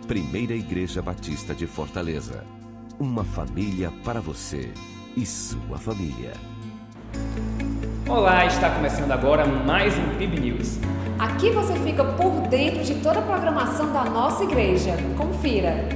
Primeira Igreja Batista de Fortaleza. Uma família para você e sua família. Olá, está começando agora mais um PIB News. Aqui você fica por dentro de toda a programação da nossa igreja. Confira!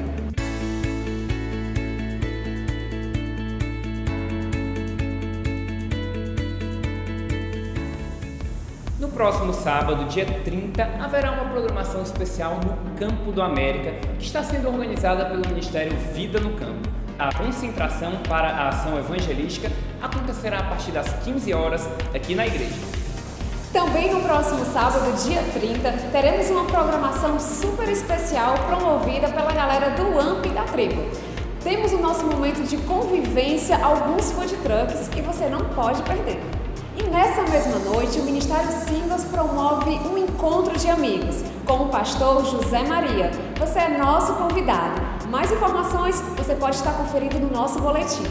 No próximo sábado, dia 30, haverá uma programação especial no Campo do América, que está sendo organizada pelo Ministério Vida no Campo. A concentração para a ação evangelística acontecerá a partir das 15 horas aqui na igreja. Também no próximo sábado, dia 30, teremos uma programação super especial promovida pela galera do AMP da tribo. Temos o nosso momento de convivência, alguns food trucks, e você não pode perder. E nessa mesma noite, o Ministério Singles promove um encontro de amigos com o pastor José Maria. Você é nosso convidado. Mais informações você pode estar conferindo no nosso boletim.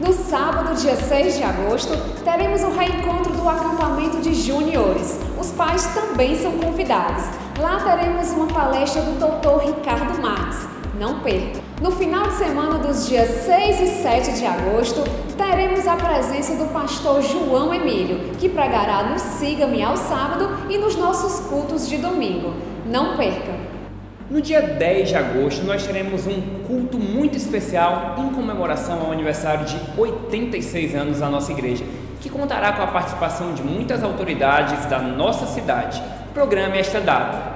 No sábado, dia 6 de agosto, teremos o reencontro do acampamento de juniores. Os pais também são convidados. Lá teremos uma palestra do doutor Ricardo Marques. Não perca! No final de semana dos dias 6 e 7 de agosto, teremos a presença do pastor João Emílio, que pregará no Siga-me ao sábado e nos nossos cultos de domingo. Não perca! No dia 10 de agosto, nós teremos um culto muito especial em comemoração ao aniversário de 86 anos da nossa igreja, que contará com a participação de muitas autoridades da nossa cidade. Programe esta data.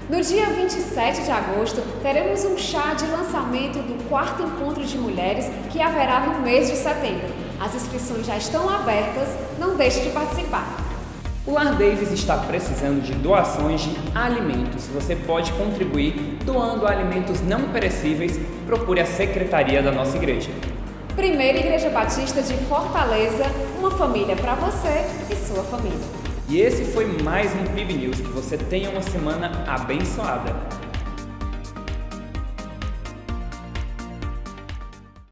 No dia 27 de agosto, teremos um chá de lançamento do 4º Encontro de Mulheres que haverá no mês de setembro. As inscrições já estão abertas, não deixe de participar. O Lar Davis está precisando de doações de alimentos. Você pode contribuir doando alimentos não perecíveis. Procure a secretaria da nossa igreja. Primeira Igreja Batista de Fortaleza, uma família para você e sua família. E esse foi mais um PIB News. Que você tenha uma semana abençoada.